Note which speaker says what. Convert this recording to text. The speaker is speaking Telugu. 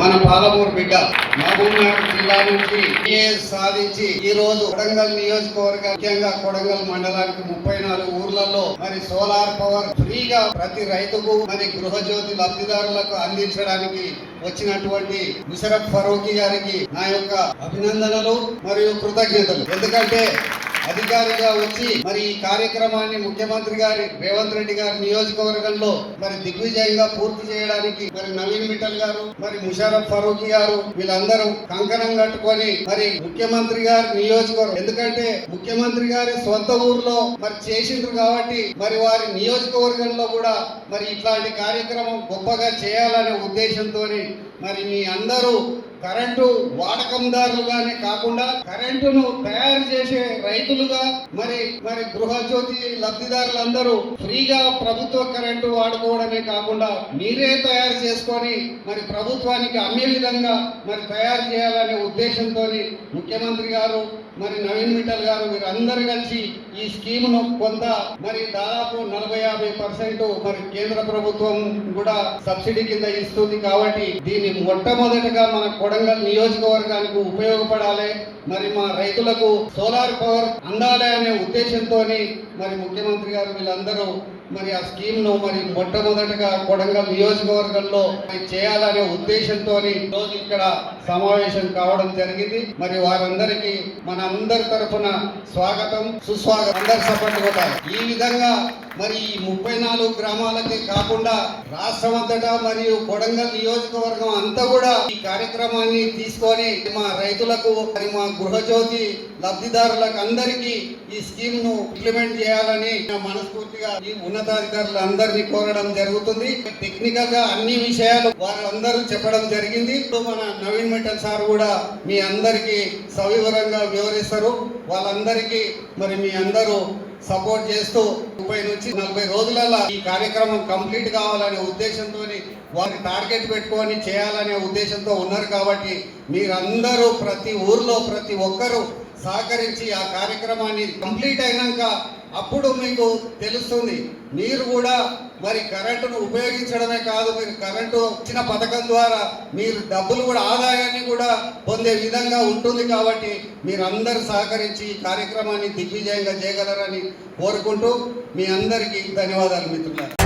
Speaker 1: మన పాలమూరు బిడ్డ మహబూబ్నగర్ జిల్లా నుంచి సాధించి ఈ రోజు కొడంగల్ నియోజకవర్గం ముఖ్యంగా కొడంగల్ మండలానికి 34 ఊర్లలో మరి సోలార్ పవర్ ఫ్రీగా ప్రతి రైతుకు మరి గృహజ్యోతి లబ్ధిదారులకు అందించడానికి వచ్చినటువంటి ముషరఫ్ ఫరూకీ గారికి నా యొక్క అభినందనలు మరియు కృతజ్ఞతలు. ఎందుకంటే అధికారిగా వచ్చి మరి ఈ కార్యక్రమాన్ని ముఖ్యమంత్రి గారి రేవంత్ రెడ్డి గారి నియోజకవర్గంలో మరి దిగ్విజయంగా పూర్తి చేయడానికి మరి నవీన్ మిట్టల్ గారు మరి ముషరఫ్ ఫరూకీ గారు వీళ్ళందరూ కంకణం కట్టుకొని మరి ముఖ్యమంత్రి గారి నియోజకవర్గం, ఎందుకంటే ముఖ్యమంత్రి గారి సొంత ఊర్లో మరి చేసిండ్రు కాబట్టి మరి వారి నియోజకవర్గంలో కూడా మరి ఇట్లాంటి కార్యక్రమం గొప్పగా చేయాలనే ఉద్దేశంతో మరి మీ అందరూ కరెంటు వాడకందారులుగానే కాకుండా కరెంటును తయారు చేసే రైతులుగా మరి గృహజ్యోతి లబ్ధిదారులందరూ ఫ్రీగా ప్రభుత్వ కరెంటు వాడుకోవడమే కాకుండా మీరే తయారు చేసుకొని మరి ప్రభుత్వానికి అమ్మే విధంగా మరి తయారు చేయాలనే ఉద్దేశంతో ముఖ్యమంత్రి గారు మరి నవీన్ మిట్టల్ గారు వీరందరూ కలిసి ఈ స్కీమ్ను కొంత మరి దాదాపు 40-50% మరి కేంద్ర ప్రభుత్వం కూడా సబ్సిడీ కింద ఇస్తుంది. కాబట్టి దీన్ని మొట్టమొదటిగా మన కొడంగల్ నియోజకవర్గానికి ఉపయోగపడాలి, మరి మా రైతులకు సోలార్ పవర్ అందాలి అనే ఉద్దేశంతో మరి ముఖ్యమంత్రి గారు వీళ్ళందరూ మరి ఆ స్కీమ్ ను మరి మొట్టమొదటిగా కొడంగల్ నియోజకవర్గంలో చేయాలనే ఉద్దేశంతో రోజు ఇక్కడ సమావేశం కావడం జరిగింది. మరి వారందరికీ మన అందరి తరఫున స్వాగతం సుస్వాగతం, అందరు సపోర్ట్ కొట్టాలి. ఈ విధంగా మరి ఈ 34 గ్రామాలకే కాకుండా రాష్ట్రమంతటా మరియు కొడంగల్ నియోజకవర్గం అంతా కూడా ఈ కార్యక్రమాన్ని తీసుకొని మా రైతులకు మరి మా గృహజ్యోతి లబ్ధిదారులకు అందరికీ ఈ స్కీమ్ ను ఇంప్లిమెంట్ చేయాలని మనస్ఫూర్తిగా ఈ ఉన్నతాధికారులు అందరినీ కోరడం జరుగుతుంది. టెక్నికల్ గా అన్ని విషయాలు వారందరూ చెప్పడం జరిగింది. మన నవీన్ మిట్టల్ సార్ కూడా మీ అందరికీ సవివరంగా వివరిస్తారు. వాళ్ళందరికీ మరి మీ అందరూ సపోర్ట్ చేస్తూ 30 నుంచి 40 రోజులలో ఈ కార్యక్రమం కంప్లీట్ కావాలనే ఉద్దేశంతో వారి టార్గెట్ పెట్టుకొని చేయాలనే ఉద్దేశంతో ఉన్నారు. కాబట్టి మీరందరూ ప్రతి ఊర్లో ప్రతి ఒక్కరూ సహకరించి ఆ కార్యక్రమాన్ని కంప్లీట్ అయినాక అప్పుడు మీకు తెలుస్తుంది. మీరు కూడా మరి కరెంటును ఉపయోగించడమే కాదు, మీరు కరెంటు ఇచ్చిన పథకం ద్వారా మీరు డబ్బులు కూడా ఆదాయాన్ని కూడా పొందే విధంగా ఉంటుంది. కాబట్టి మీరు అందరూ సహకరించి ఈ కార్యక్రమాన్ని దిగ్విజయంగా చేయగలరని కోరుకుంటూ మీ అందరికీ ధన్యవాదాలు మిత్రులారా.